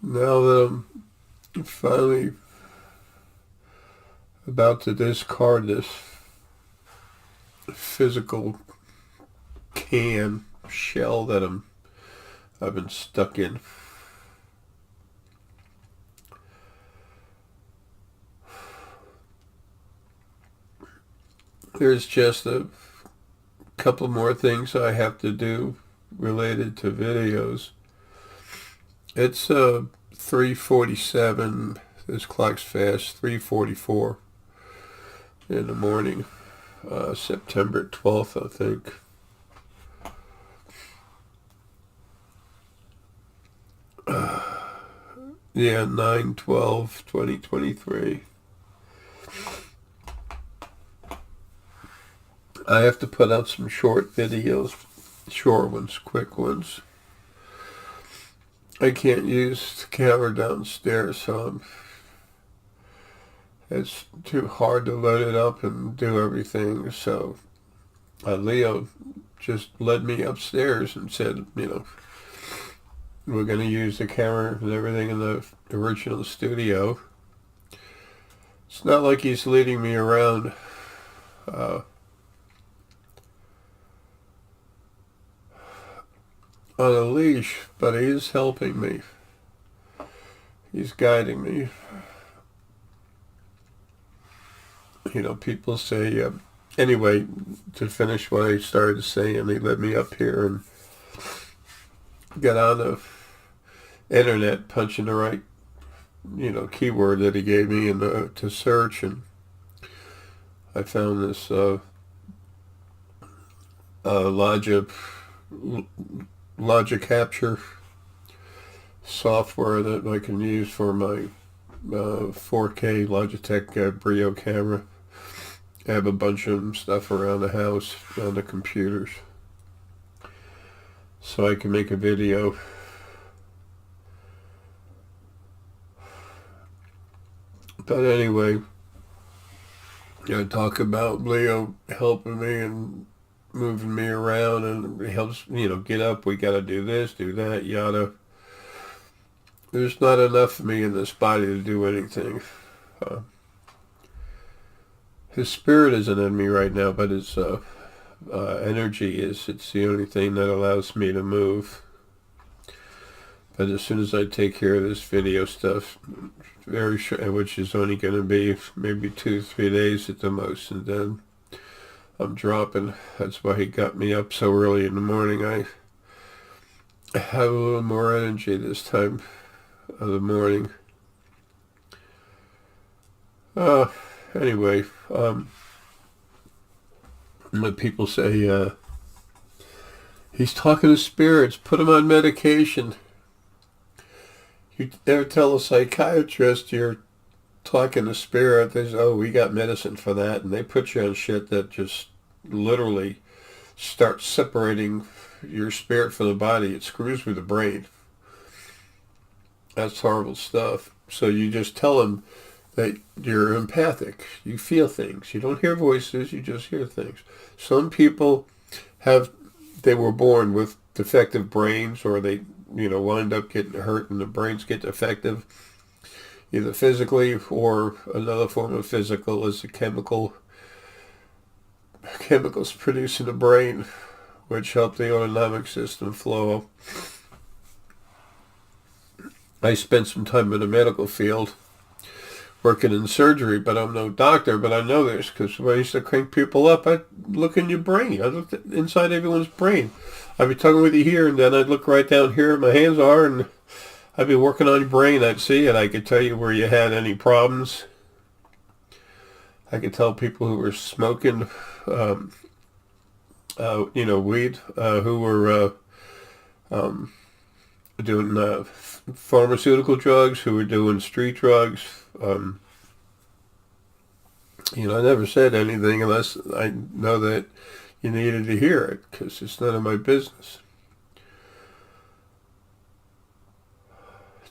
Now that I'm finally about to discard this physical can shell that I've been stuck in. There's just a couple more things I have to do related to videos. It's 3:47. This clock's fast. 3:44 in the morning, September 12th, I think. Yeah, 9/12/2023. I have to put out some short videos, short ones, quick ones. I can't use the camera downstairs, so it's too hard to load it up and do everything. So Leo just led me upstairs and said, we're going to use the camera and everything in the original studio. It's not like he's leading me around on a leash, but he is helping me. He's guiding me. People say, anyway, to finish what I started saying, he led me up here and got on the internet, punching the right, keyword that he gave me to search, and I found this Logic Capture software that I can use for my 4K Logitech Brio camera. I have a bunch of stuff around the house on the computers, so I can make a video. But anyway, I talk about Leo helping me and moving me around, and it helps, get up, we got to do this, do that, yada. There's not enough of me in this body to do anything. His spirit isn't in me right now, but his energy is. It's the only thing that allows me to move. But as soon as I take care of this video stuff, very short, which is only going to be maybe 2-3 days at the most, and then I'm dropping. That's why he got me up so early in the morning. I have a little more energy this time of the morning. Anyway, when people say, he's talking to spirits, put him on medication. You ever tell a psychiatrist you're talking to spirit, they say, oh, we got medicine for that, and they put you on shit that just literally starts separating your spirit from the body. It screws with the brain. That's horrible stuff. So you just tell them that you're empathic. You feel things. You don't hear voices, you just hear things. Some people they were born with defective brains, or they, wind up getting hurt and the brains get defective, either physically or another form of physical is the chemicals produced in the brain, which help the autonomic system flow. I spent some time in the medical field working in surgery, but I'm no doctor, but I know this because when I used to crank people up, I'd look in your brain. I looked inside everyone's brain. I'd be talking with you here, and then I'd look right down here where my hands are, and I'd be working on your brain. I'd see it. I could tell you where you had any problems. I could tell people who were smoking, weed, who were doing pharmaceutical drugs, who were doing street drugs. I never said anything unless I know that you needed to hear it, because it's none of my business.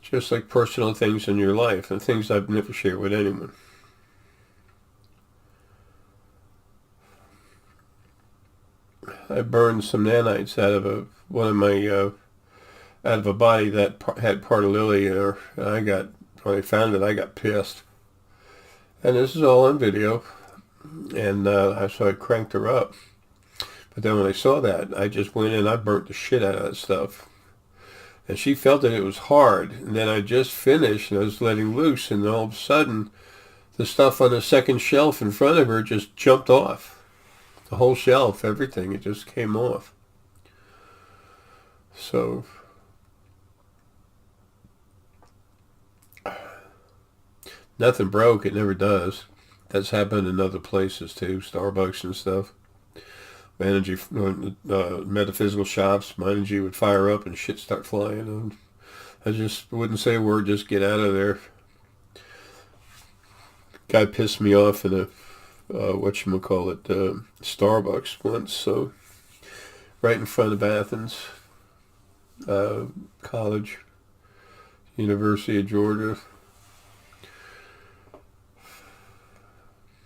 Just like personal things in your life and things I've never shared with anyone. I burned some nanites out of one of my out of a body that had part of Lily in her. And when I found it, I got pissed. And this is all on video. And so I cranked her up. But then when I saw that, I just went in and I burnt the shit out of that stuff. And she felt that it was hard. And then I just finished and I was letting loose. And all of a sudden, the stuff on the second shelf in front of her just jumped off. The whole shelf, everything, it just came off. So, nothing broke, it never does. That's happened in other places too, Starbucks and stuff. Metaphysical shops, my energy would fire up and shit start flying. And I just wouldn't say a word, just get out of there. Guy pissed me off in a, Starbucks once, so right in front of Athens College, University of Georgia.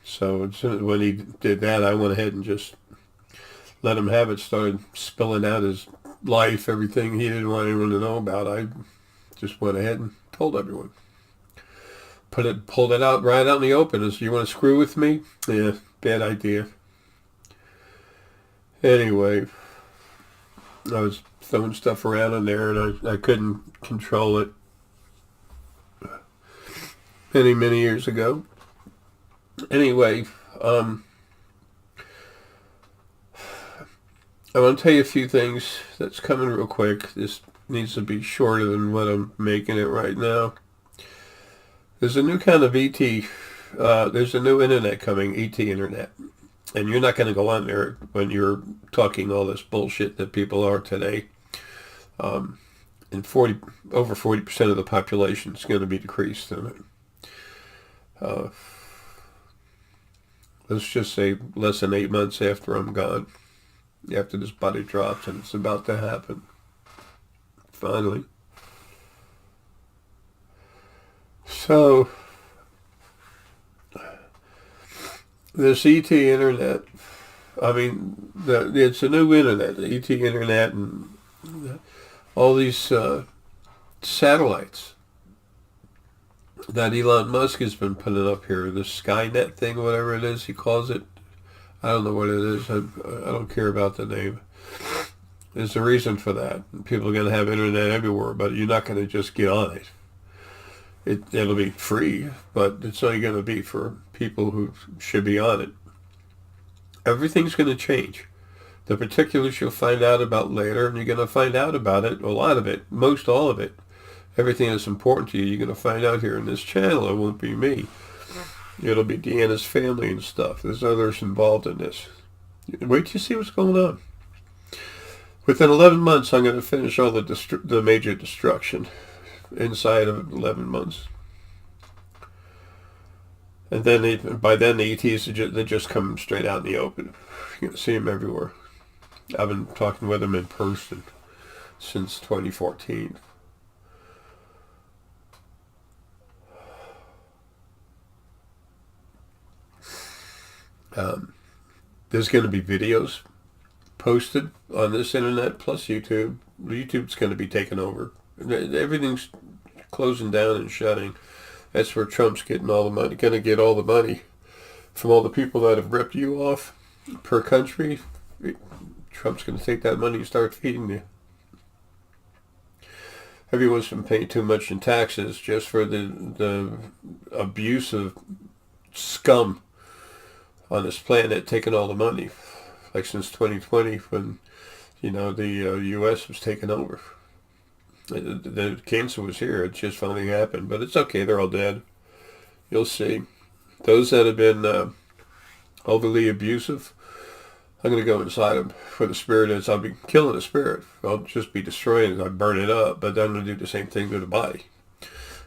So when he did that, I went ahead and just let him have it. Started spilling out his life, everything he didn't want anyone to know about. I just went ahead and told everyone. Pulled it out right out in the open. And said, "You want to screw with me?" Yeah, bad idea. Anyway, I was throwing stuff around in there, and I couldn't control it many years ago. Anyway, I want to tell you a few things that's coming real quick. This needs to be shorter than what I'm making it right now. There's a new kind of ET. There's a new internet coming, ET internet. And you're not going to go on there when you're talking all this bullshit that people are today. And over 40% of the population is going to be decreased in it. Let's just say less than 8 months after I'm gone. After this body drops, and it's about to happen. Finally. So, this ET internet, I mean, it's a new internet, the ET internet, and all these satellites that Elon Musk has been putting up here, the Skynet thing, whatever it is he calls it. I don't know what it is. I don't care about the name. There's a reason for that. People are going to have internet everywhere, but you're not going to just get on it. It'll be free, but it's only going to be for people who should be on it. Everything's going to change. The particulars you'll find out about later, and you're going to find out about it, a lot of it, most all of it. Everything that's important to you, you're going to find out here in this channel. It won't be me. It'll be Deanna's family and stuff. There's others involved in this. Wait till you see what's going on. Within 11 months, I'm going to finish all the major destruction inside of 11 months. And then by then the ETs, they just come straight out in the open. You can see them everywhere. I've been talking with them in person since 2014. There's going to be videos posted on this internet plus YouTube. YouTube's going to be taken over. Everything's closing down and shutting. That's where Trump's getting all the money. Going to get all the money from all the people that have ripped you off per country. Trump's going to take that money and start feeding you. Everyone's been paying too much in taxes just for the abuse of scum on this planet taking all the money, like since 2020 when, the U.S. was taken over. The cancer was here. It just finally happened, but it's okay. They're all dead. You'll see. Those that have been overly abusive, I'm going to go inside them for the spirit is. I'll be killing the spirit. I'll just be destroying it. I burn it up, but then I'm going to do the same thing to the body.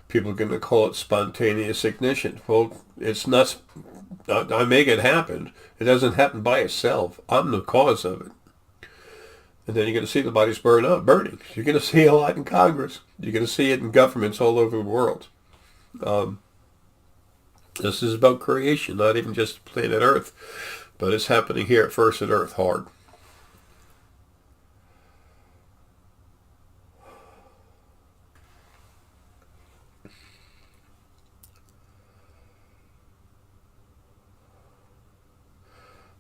People are going to call it spontaneous ignition. Well, it's not. I make it happen. It doesn't happen by itself. I'm the cause of it. And then you're going to see the bodies burning. You're going to see a lot in Congress. You're going to see it in governments all over the world. This is about creation, not even just planet Earth. But it's happening here at First at Earth hard.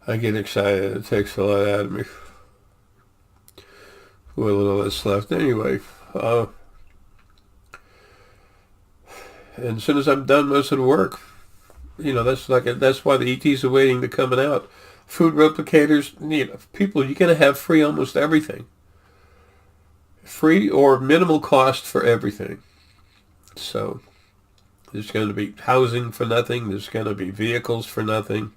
I get excited. It takes a lot out of me. With a little that's left. Anyway, and as soon as I'm done most of the work, that's why the ETs are waiting to coming out. Food replicators, people, you're going to have free almost everything. Free or minimal cost for everything. So there's going to be housing for nothing. There's going to be vehicles for nothing.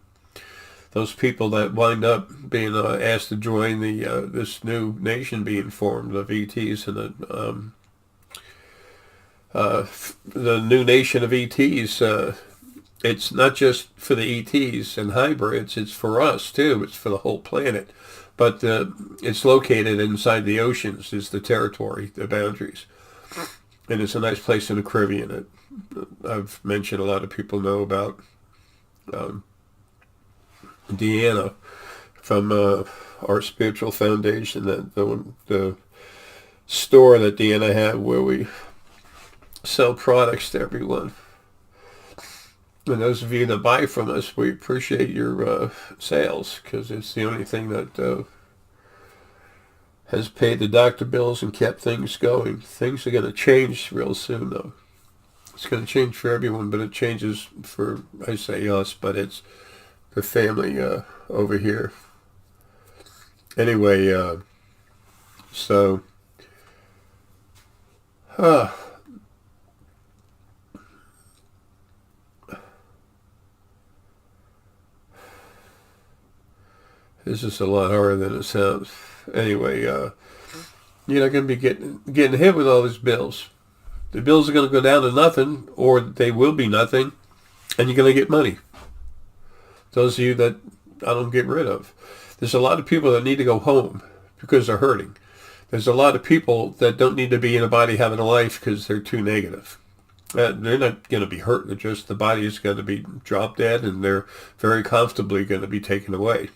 Those people that wind up being asked to join the this new nation being formed of ETs and the new nation of ETs. It's not just for the ETs and hybrids. It's for us too. It's for the whole planet. But it's located inside the oceans. Is the territory, the boundaries, and it's a nice place in the Caribbean. I've mentioned a lot of people know about. Deanna from our spiritual foundation, the store that Deanna had where we sell products to everyone. And those of you that buy from us, we appreciate your sales because it's the only thing that has paid the doctor bills and kept things going. Things are going to change real soon, though. It's going to change for everyone, but it changes for, I say us, but it's the family over here. Anyway, so this is a lot harder than it sounds. Anyway, you're not going to be getting hit with all these bills. The bills are going to go down to nothing, or they will be nothing, and you're going to get money. Those of you that I don't get rid of. There's a lot of people that need to go home because they're hurting. There's a lot of people that don't need to be in a body having a life because they're too negative. They're not going to be hurt. They're just, the body is going to be dropped dead and they're very comfortably going to be taken away.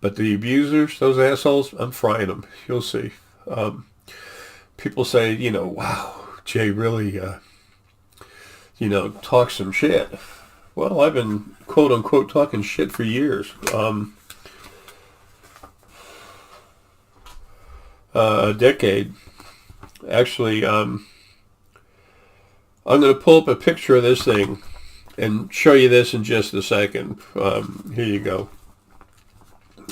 But the abusers, those assholes, I'm frying them. You'll see. People say, wow, Jay really, talks some shit. Well, I've been, quote unquote, talking shit for years. A decade. Actually, I'm going to pull up a picture of this thing and show you this in just a second. Here you go.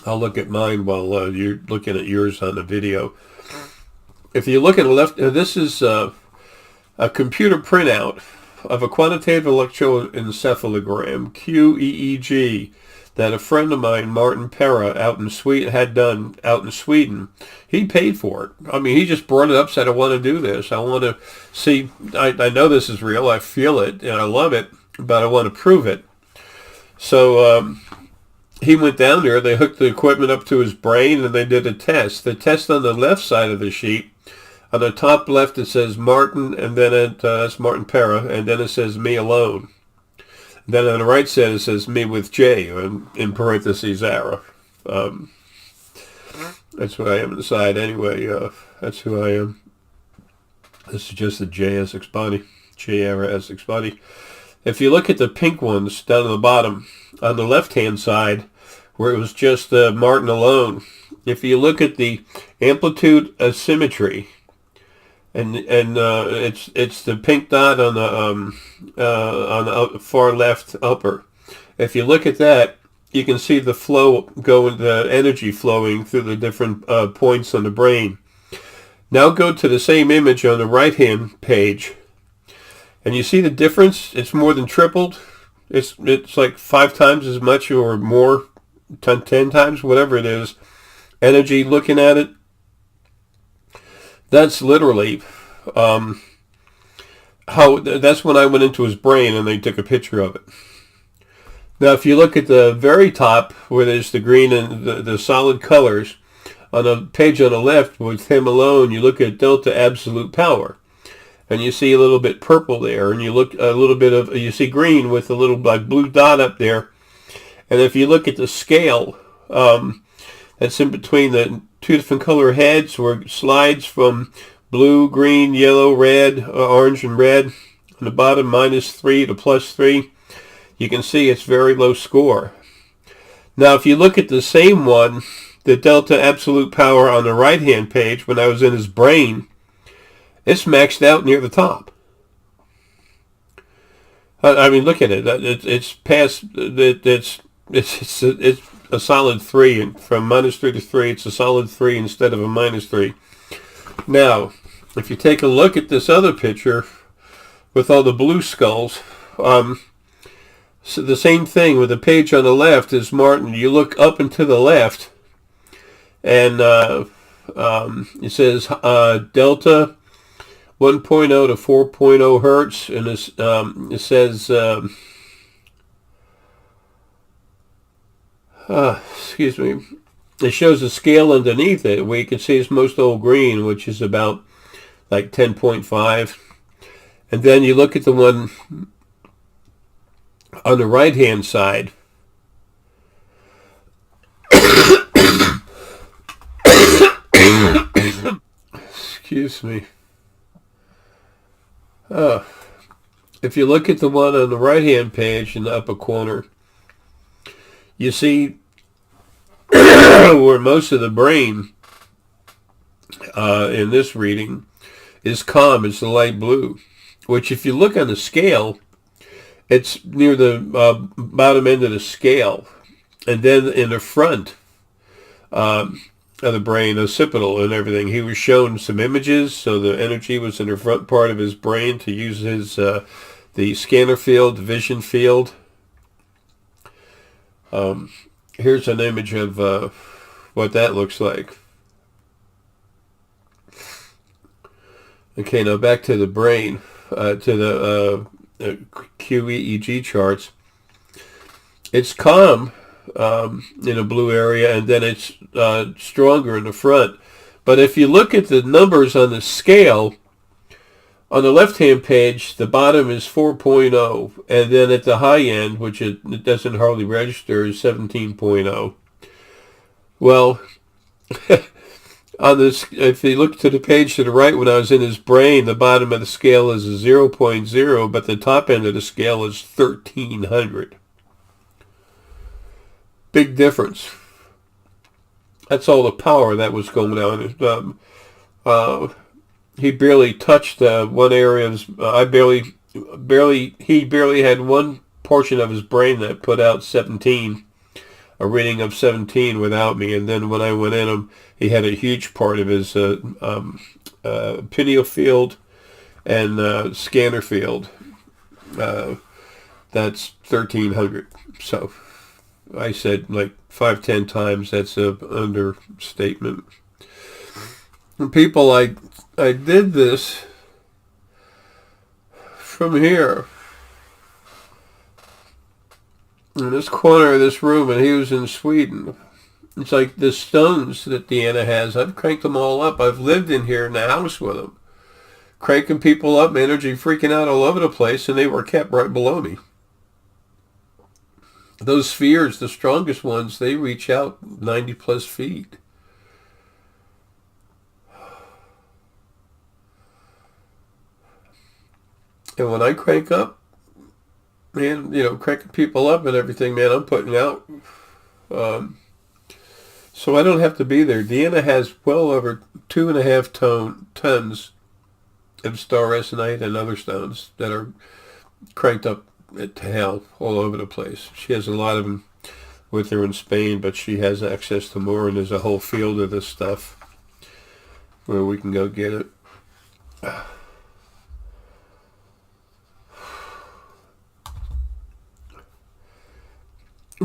I'll look at mine while you're looking at yours on the video. If you look at the left, this is a computer printout of a quantitative electroencephalogram, QEEG, that a friend of mine, Martin Pera, had done out in Sweden. He paid for it. I mean, he just brought it up, said, I want to do this. I want to see, I know this is real, I feel it, and I love it, but I want to prove it. So he went down there, they hooked the equipment up to his brain, and they did a test. The test on the left side of the sheet, on the top left it says Martin, and then that's Martin Pera, and then it says me alone. And then on the right side it says me with Jay, in parentheses, Ara. That's who I am inside anyway. That's who I am. This is just the J-Essex body. J-Ara-Essex body. If you look at the pink ones down at the bottom, on the left-hand side, where it was just Martin alone, if you look at the amplitude asymmetry, and it's the pink dot on the far left upper. If you look at that, you can see the flow going, the energy flowing through the different points on the brain. Now go to the same image on the right-hand page, and you see the difference. It's more than tripled. It's like 5 times as much or more, 10 times, whatever it is, energy looking at it. That's literally that's when I went into his brain and they took a picture of it. Now, if you look at the very top where there's the green and the solid colors, on the page on the left with him alone, you look at delta absolute power. And you see a little bit purple there, and you look a little bit of, you see green with a little like blue dot up there. And if you look at the scale, that's in between the 2 different color heads where it slides from blue, green, yellow, red, orange, and red. On the bottom, -3 to +3. You can see it's very low score. Now, if you look at the same one, the Delta Absolute Power on the right-hand page, when I was in his brain, it's maxed out near the top. I mean, look at it. It's past. It's a solid 3, and from -3 to 3, it's a solid 3 instead of a -3. Now, if you take a look at this other picture with all the blue skulls, so the same thing with the page on the left is Martin. You look up and to the left, and it says Delta 1.0 to 4.0 hertz, and it says, excuse me, it shows a scale underneath it where you can see it's most old green, which is about like 10.5. And then you look at the one on the right-hand side. Excuse me. If you look at the one on the right-hand page in the upper corner, you see where most of the brain in this reading is calm. It's the light blue, which if you look on the scale, it's near the bottom end of the scale. And then in the front of the brain, occipital and everything, he was shown some images, so the energy was in the front part of his brain to use his the scanner field, vision field. Here's an image of what that looks like. Okay, now back to the brain, to the QEEG charts. It's calm in a blue area, and then it's stronger in the front. But if you look at the numbers on the scale, on the left-hand page, the bottom is 4.0, and then at the high end, which it doesn't hardly register, is 17.0. Well, on this, if you look to the page to the right, when I was in his brain, the bottom of the scale is a 0.0, but the top end of the scale is 1,300. Big difference. That's all the power that was going on. He barely touched one area of his, he barely had one portion of his brain that put out 17, a reading of 17 without me. And then when I went in him, he had a huge part of his pineal field and scanner field. That's 1,300. So I said like 5-10 times. That's an understatement. And people, I did this from here, in this corner of this room, and he was in Sweden. It's like the stones that Deanna has. I've cranked them all up. I've lived in here in the house with them, cranking people up, energy freaking out all over the place, and they were kept right below me. Those spheres, the strongest ones, they reach out 90 plus feet. And when I crank up, man, cranking people up and everything, man, I'm putting out. So I don't have to be there. Deanna has well over 2.5 tons of star resonite and other stones that are cranked up to hell all over the place. She has a lot of them with her in Spain, but she has access to more, and there's a whole field of this stuff where we can go get it.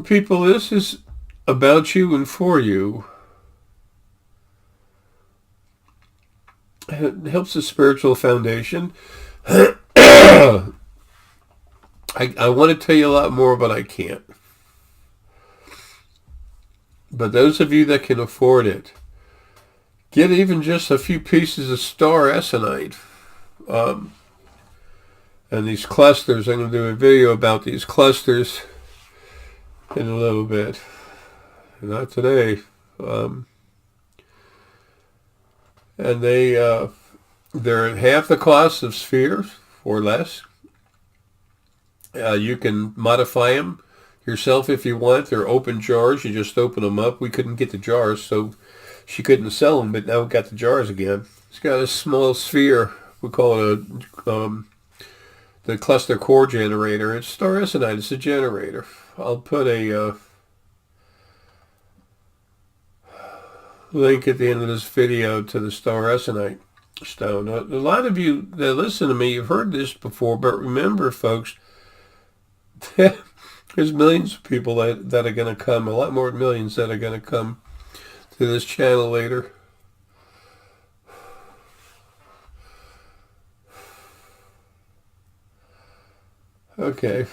People, this is about you and for you. It helps the spiritual foundation. I want to tell you a lot more, but I can't. But those of you that can afford it, get even just a few pieces of star essonite. And these clusters, I'm going to do a video about these clusters in a little bit. Not today. And they're at half the cost of spheres or less. You can modify them. yourself if you want. They're open jars. You just open them up. We couldn't get the jars, so she couldn't sell them, but now we got the jars again. It's got a small sphere. We call it the cluster core generator. It's star essenite. It's a generator. I'll put a link at the end of this video to the star essenite stone. A lot of you that listen to me, you've heard this before, but remember, folks, there's millions of people that are going to come, a lot more millions that are going to come to this channel later. Okay.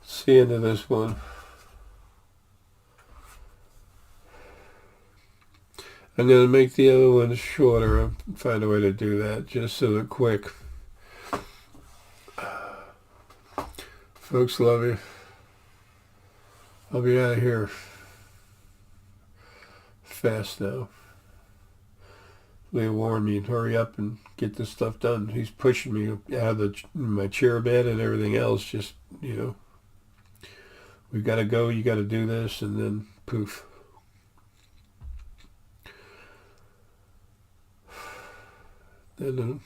See into this one. I'm going to make the other one shorter. I'll find a way to do that just so they're quick. Folks, love you. I'll be out of here fast now. They warn me, hurry up and get this stuff done. He's pushing me out of my chair bed and everything else. Just, you know, we've got to go, you got to do this, and then poof. Then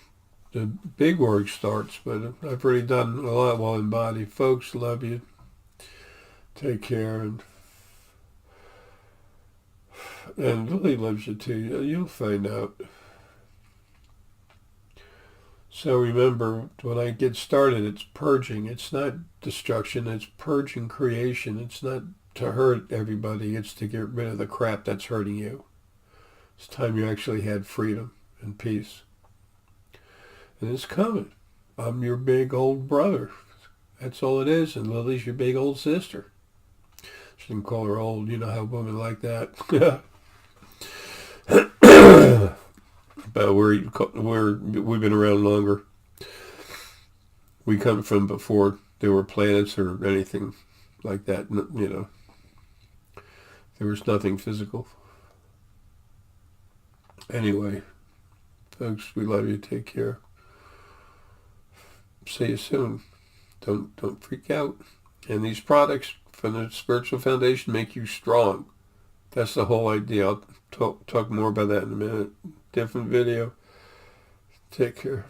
the big work starts, but I've already done a lot while in body. Folks, love you. Take care, and Lily loves you too. You'll find out. So remember, when I get started, it's purging. It's not destruction. It's purging creation. It's not to hurt everybody. It's to get rid of the crap that's hurting you. It's time you actually had freedom and peace. And it's coming. I'm your big old brother. That's all it is. And Lily's your big old sister. Shouldn't call her old. You know how women like that. But we've been around longer. We come from before there were planets or anything like that. You know, there was nothing physical. Anyway, folks, we love you. Take care. See you soon. Don't freak out. And these products from the Spiritual Foundation make you strong. That's the whole idea. I'll talk more about that in a minute. Different video. Take care.